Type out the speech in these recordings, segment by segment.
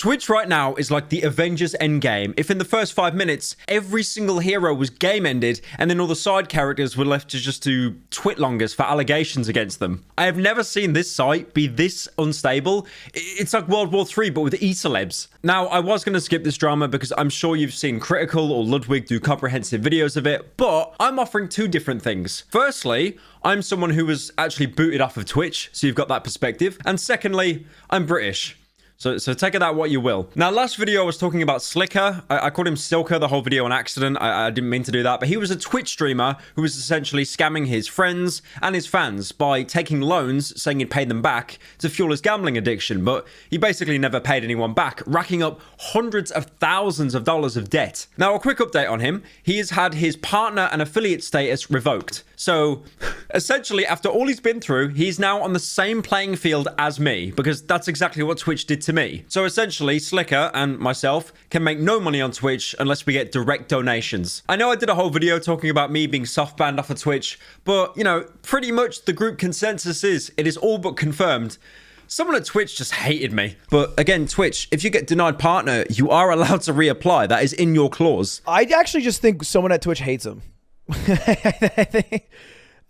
Twitch right now is like the Avengers Endgame. If in the first 5 minutes, every single hero was game ended, and then all the side characters were left to just do twitlongers for allegations against them. I have never seen this site be this unstable. It's like World War III, but with e-celebs. Now, I was going to skip this drama because I'm sure you've seen Critical or Ludwig do comprehensive videos of it, but I'm offering two different things. Firstly, I'm someone who was actually booted off of Twitch, so you've got that perspective. And secondly, I'm British. So take it out what you will. Now, last video I was talking about Slicker. I called him Silker the whole video on accident. I didn't mean to do that. But he was a Twitch streamer who was essentially scamming his friends and his fans by taking loans, saying he'd pay them back to fuel his gambling addiction. But he basically never paid anyone back, racking up hundreds of thousands of dollars of debt. Now, a quick update on him. He has had his partner and affiliate status revoked. So essentially, after all he's been through, he's now on the same playing field as me, because that's exactly what Twitch did to me. So essentially, Slicker and myself can make no money on Twitch unless we get direct donations. I know I did a whole video talking about me being soft banned off of Twitch, but, you know, pretty much the group consensus is it is all but confirmed. Someone at Twitch just hated me. But again, Twitch, if you get denied partner, you are allowed to reapply. That is in your clause. I actually just think someone at Twitch hates him.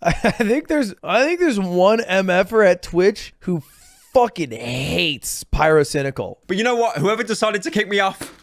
I think there's one MFer at Twitch who fucking hates Pyrocynical. But you know what? Whoever decided to kick me off,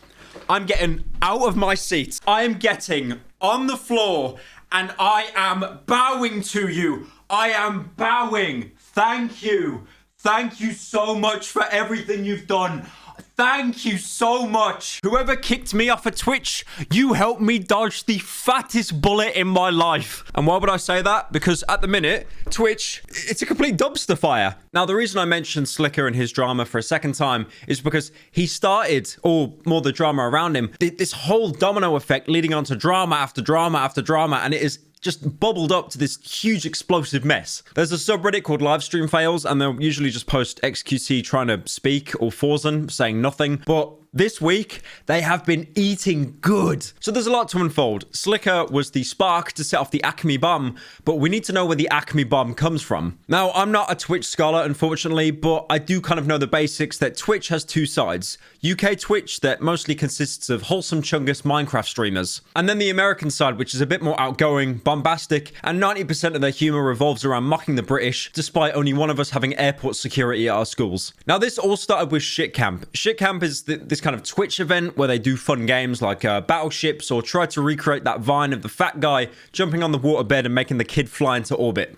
I'm getting out of my seat. I am getting on the floor and I am bowing to you. I am bowing. Thank you. Thank you so much for everything you've done. Thank you so much. Whoever kicked me off of Twitch, you helped me dodge the fattest bullet in my life. And why would I say that? Because at the minute, Twitch, it's a complete dumpster fire. Now, the reason I mentioned Slicker and his drama for a second time is because he started, or more the drama around him, this whole domino effect leading on to drama after drama after drama, and it is just bubbled up to this huge explosive mess. There's a subreddit called Livestream Fails, and they'll usually just post XQC trying to speak or Forzen saying nothing. But this week, they have been eating good. So there's a lot to unfold. Slicker was the spark to set off the Acme Bomb, but we need to know where the Acme Bomb comes from. Now, I'm not a Twitch scholar, unfortunately, but I do kind of know the basics that Twitch has two sides. UK Twitch, that mostly consists of wholesome Chungus Minecraft streamers. And then the American side, which is a bit more outgoing, bombastic, and 90% of their humor revolves around mocking the British, despite only one of us having airport security at our schools. Now, this all started with Shit Camp. Shit Camp is this kind of Twitch event where they do fun games like battleships, or try to recreate that vine of the fat guy jumping on the waterbed and making the kid fly into orbit.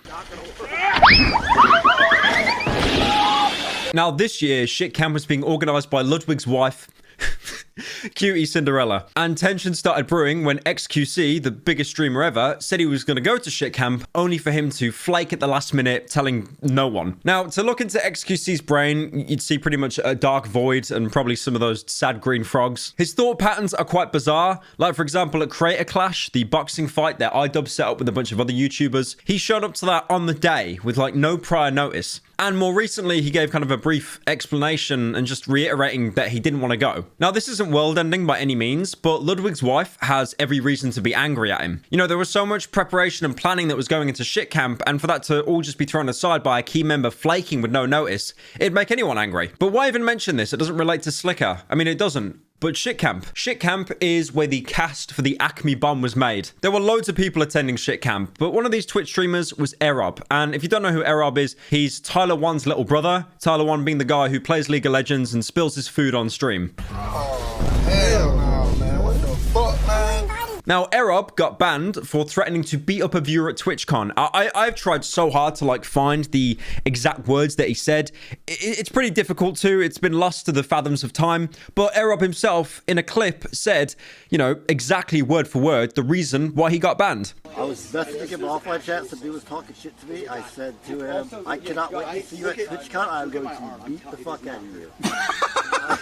Now, this year, Shit Camp was being organized by Ludwig's wife, Cutie Cinderella, and tension started brewing when XQC, the biggest streamer ever, said he was going to go to Shit Camp, only for him to flake at the last minute, telling no one. Now, to look into XQC's brain, you'd see pretty much a dark void and probably some of those sad green frogs. His thought patterns are quite bizarre. Like, for example, at Creator Clash, the boxing fight that iDub set up with a bunch of other YouTubers, he showed up to that on the day with like no prior notice. And more recently, he gave kind of a brief explanation and just reiterating that he didn't want to go. Now, this isn't world-ending by any means, but Ludwig's wife has every reason to be angry at him. You know, there was so much preparation and planning that was going into Shit Camp, and for that to all just be thrown aside by a key member flaking with no notice, it'd make anyone angry. But why even mention this? It doesn't relate to Slicker. I mean, it doesn't. But Shit Camp. Shit Camp is where the cast for the Acme Bomb was made. There were loads of people attending Shit Camp, but one of these Twitch streamers was Erob. And if you don't know who Erob is, he's Tyler One's little brother. Tyler One being the guy who plays League of Legends and spills his food on stream. Oh, hell no, man. What the fuck, man? Now, Erob got banned for threatening to beat up a viewer at TwitchCon. I've tried so hard to like find the exact words that he said. It's pretty difficult to. It's been lost to the fathoms of time. But Erob himself, in a clip, said, you know, exactly word for word, the reason why he got banned. I was messaging him offline chat, somebody was talking shit to me. I said to him, I cannot wait to see you at TwitchCon. I'm going to beat the fuck out of you. I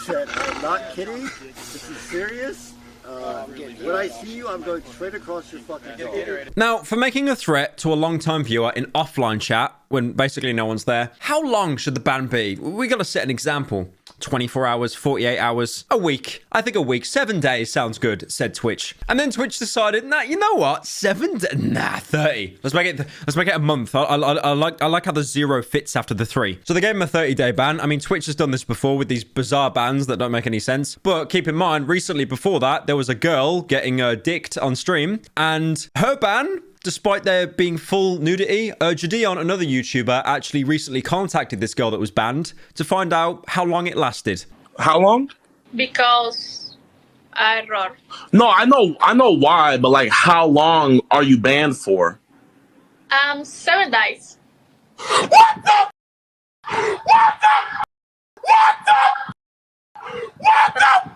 said, I'm not kidding. This is serious. When I see you, I'm going straight across your fucking jaw. Now, for making a threat to a long-time viewer in offline chat, when basically no one's there, how long should the ban be? We gotta set an example. 24 hours, 48 hours, a week. I think a week, 7 days sounds good, said Twitch. And then Twitch decided, nah, you know what? 30. Let's make it a month. I like how the 0 fits after the 3. So they gave him a 30-day ban. I mean, Twitch has done this before with these bizarre bans that don't make any sense. But keep in mind, recently before that, there was a girl getting dicked on stream, and her ban, despite there being full nudity, Jadion, another YouTuber, actually recently contacted this girl that was banned to find out how long it lasted. How long? Because error. No, I know why, but like, how long are you banned for? 7 days.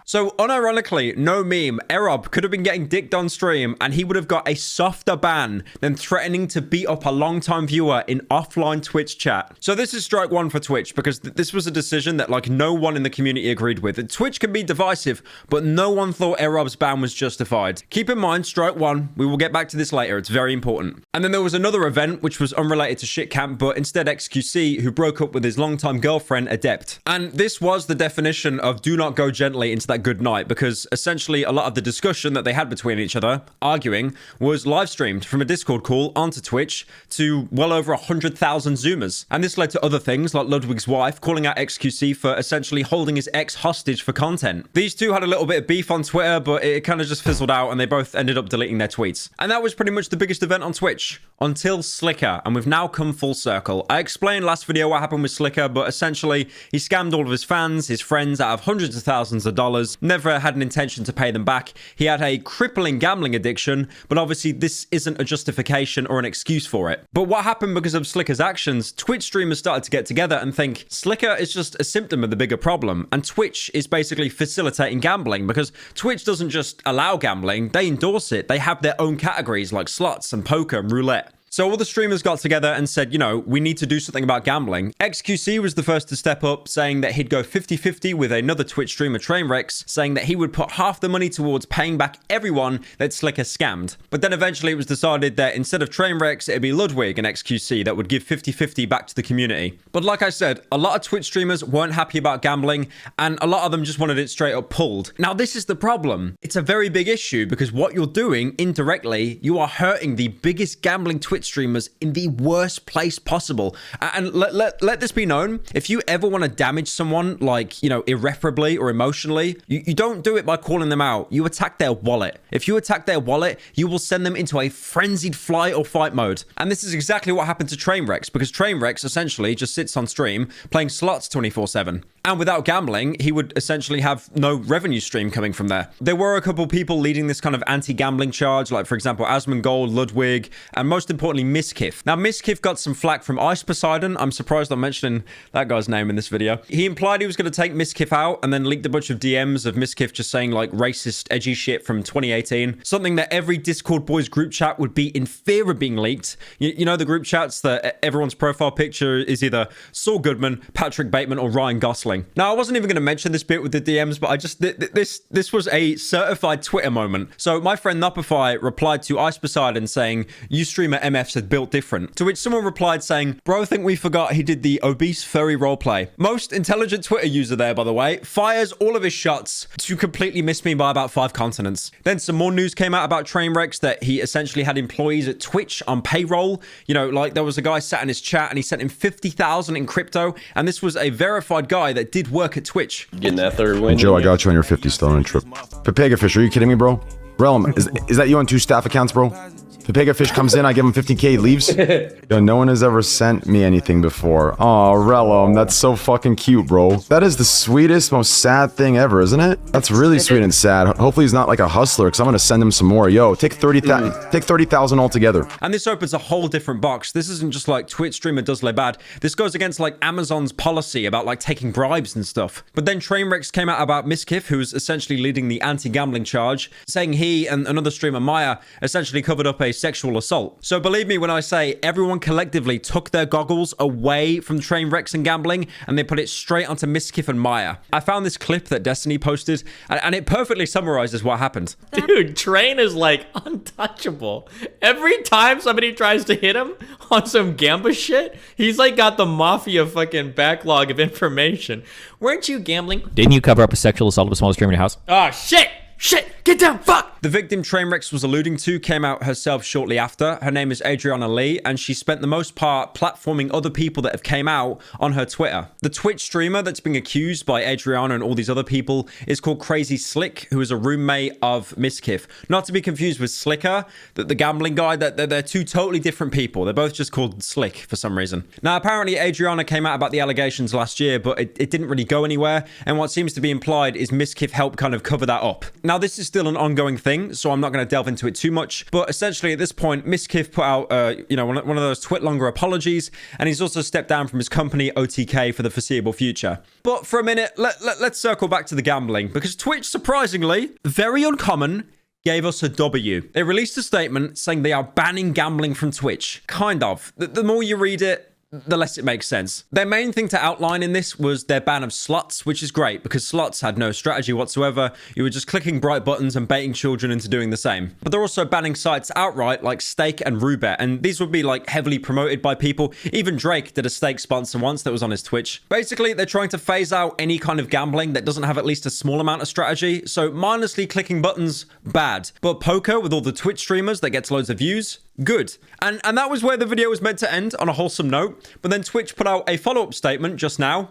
So, unironically, no meme, Erob could have been getting dicked on stream and he would have got a softer ban than threatening to beat up a long-time viewer in offline Twitch chat. So this is strike one for Twitch, because this was a decision that like no one in the community agreed with. And Twitch can be divisive, but no one thought Erob's ban was justified. Keep in mind, strike one, we will get back to this later, it's very important. And then there was another event which was unrelated to Shitcamp, but instead XQC, who broke up with his longtime girlfriend, Adept. And this was the definition of do not go gently into that good night, because essentially a lot of the discussion that they had between each other, arguing, was live streamed from a Discord call onto Twitch to well over 100,000 Zoomers. And this led to other things like Ludwig's wife calling out XQC for essentially holding his ex hostage for content. These two had a little bit of beef on Twitter, but it kind of just fizzled out and they both ended up deleting their tweets. And that was pretty much the biggest event on Twitch until Slicker, and we've now come full circle. I explained last video what happened with Slicker, but essentially he scammed all of his fans, his friends, out of hundreds of thousands of dollars, never had an intention to pay them back. He had a crippling gambling addiction, but obviously this isn't a justification or an excuse for it. But what happened because of Slicker's actions, Twitch streamers started to get together and think Slicker is just a symptom of the bigger problem, and Twitch is basically facilitating gambling, because Twitch doesn't just allow gambling, they endorse it. They have their own categories like slots and poker and roulette. So all the streamers got together and said, you know, we need to do something about gambling. XQC was the first to step up, saying that he'd go 50-50 with another Twitch streamer, Trainwrecks, saying that he would put half the money towards paying back everyone that Slicker scammed. But then eventually it was decided that instead of Trainwrecks, it'd be Ludwig and XQC that would give 50-50 back to the community. But like I said, a lot of Twitch streamers weren't happy about gambling, and a lot of them just wanted it straight up pulled. Now this is the problem. It's a very big issue, because what you're doing indirectly, you are hurting the biggest gambling Twitch streamers in the worst place possible. And let this be known, if you ever want to damage someone, like, you know, irreparably or emotionally, you don't do it by calling them out. You attack their wallet. If you attack their wallet, you will send them into a frenzied flight or fight mode. And this is exactly what happened to Trainwrecks, because Trainwrecks essentially just sits on stream playing slots 24/7. And without gambling, he would essentially have no revenue stream coming from there. There were a couple people leading this kind of anti-gambling charge, like, for example, Asmongold, Ludwig, and most importantly, Miskiff. Now, Miskiff got some flack from Ice Poseidon. I'm surprised I'm mentioning that guy's name in this video. He implied he was going to take Miskiff out and then leaked a bunch of DMs of Miskiff just saying, like, racist, edgy shit from 2018. Something that every Discord boys group chat would be in fear of being leaked. You know, the group chats that everyone's profile picture is either Saul Goodman, Patrick Bateman, or Ryan Gosling. Now, I wasn't even going to mention this bit with the DMs, but I just, this was a certified Twitter moment. So my friend Nopify replied to Ice Poseidon saying, you streamer MF said built different. To which someone replied saying, bro, I think we forgot he did the obese furry roleplay. Most intelligent Twitter user there, by the way, fires all of his shots to completely miss me by about 5 continents. Then some more news came out about Trainwrecks, that he essentially had employees at Twitch on payroll. You know, like there was a guy sat in his chat and he sent him 50,000 in crypto. And this was a verified guy that did work at Twitch. Getting that third win. Joe, I got you on your 50 stolen trip. Pepega Fish, are you kidding me, bro? Realm, is that you on 2 staff accounts, bro? Pepega Fish comes in, I give him 15K, leaves. Yo, no one has ever sent me anything before. Oh, Relum, that's so fucking cute, bro. That is the sweetest, most sad thing ever, isn't it? That's really sweet and sad. Hopefully he's not like a hustler, because I'm gonna send him some more. Yo, take 30,000 altogether. And this opens a whole different box. This isn't just like Twitch streamer does lay bad. This goes against like Amazon's policy about like taking bribes and stuff. But then Trainwrecks came out about Miskiff, who's essentially leading the anti-gambling charge, saying he and another streamer, Maya, essentially covered up a sexual assault. So believe me when I say everyone collectively took their goggles away from Trainwrecks and gambling and they put it straight onto Miskiff and Maya. I found this clip that Destiny posted and it perfectly summarizes what happened. Dude, Train is like untouchable. Every time somebody tries to hit him on some gamba shit, he's like got the mafia fucking backlog of information. Weren't you gambling? Didn't you cover up a sexual assault of a small streamer in your house? Oh, shit! Shit! Get down! Fuck! The victim Trainwrecks was alluding to came out herself shortly after. Her name is Adriana Lee, and she spent the most part platforming other people that have came out on her Twitter. The Twitch streamer that's being accused by Adriana and all these other people is called Crazy Slick, who is a roommate of Miskiff. Not to be confused with Slicker, the gambling guy. They're two totally different people. They're both just called Slick for some reason. Now, apparently Adriana came out about the allegations last year, but it didn't really go anywhere, and what seems to be implied is Miskiff helped kind of cover that up. Now, this is still an ongoing thing, so I'm not going to delve into it too much, but essentially at this point, Miskiff put out, one of those twit-longer apologies, and he's also stepped down from his company, OTK, for the foreseeable future. But for a minute, let's circle back to the gambling, because Twitch, surprisingly, very uncommon, gave us a W. They released a statement saying they are banning gambling from Twitch. Kind of. The more you read it, the less it makes sense. Their main thing to outline in this was their ban of slots, which is great because slots had no strategy whatsoever. You were just clicking bright buttons and baiting children into doing the same. But they're also banning sites outright like Stake and Roobet, and these would be like heavily promoted by people. Even Drake did a Stake sponsor once that was on his Twitch. Basically, they're trying to phase out any kind of gambling that doesn't have at least a small amount of strategy. So mindlessly clicking buttons, bad. But poker with all the Twitch streamers that gets loads of views, good. And that was where the video was meant to end, on a wholesome note. But then Twitch put out a follow-up statement just now.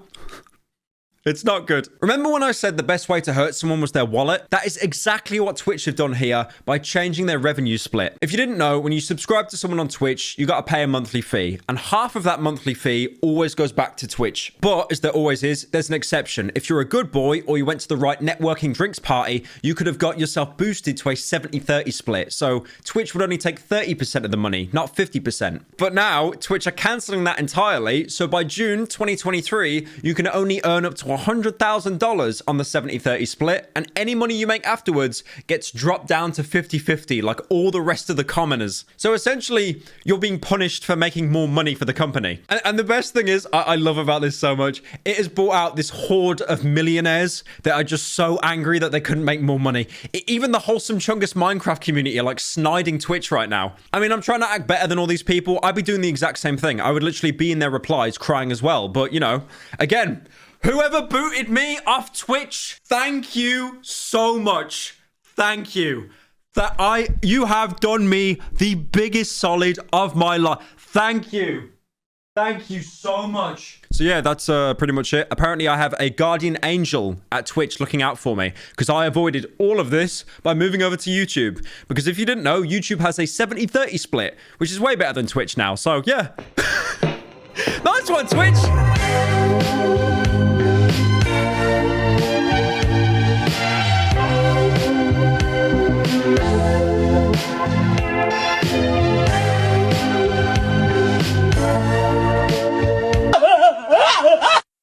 It's not good. Remember when I said the best way to hurt someone was their wallet? That is exactly what Twitch have done here by changing their revenue split. If you didn't know, when you subscribe to someone on Twitch, you got to pay a monthly fee. And half of that monthly fee always goes back to Twitch. But, as there always is, there's an exception. If you're a good boy or you went to the right networking drinks party, you could have got yourself boosted to a 70-30 split. So Twitch would only take 30% of the money, not 50%. But now, Twitch are cancelling that entirely. So by June 2023, you can only earn up to $100,000 on the 70-30 split, and any money you make afterwards gets dropped down to 50-50 like all the rest of the commoners. So essentially, you're being punished for making more money for the company. And the best thing is, I love about this so much, it has brought out this horde of millionaires that are just so angry that they couldn't make more money. Even the wholesome Chungus Minecraft community are like sniding Twitch right now. I mean, I'm trying to act better than all these people. I'd be doing the exact same thing. I would literally be in their replies crying as well. But, you know, again, whoever booted me off Twitch, thank you so much. Thank you. You have done me the biggest solid of my life. Thank you. Thank you so much. So yeah, that's pretty much it. Apparently, I have a guardian angel at Twitch looking out for me because I avoided all of this by moving over to YouTube. Because if you didn't know, YouTube has a 70-30 split, which is way better than Twitch now. So yeah. Nice one, Twitch.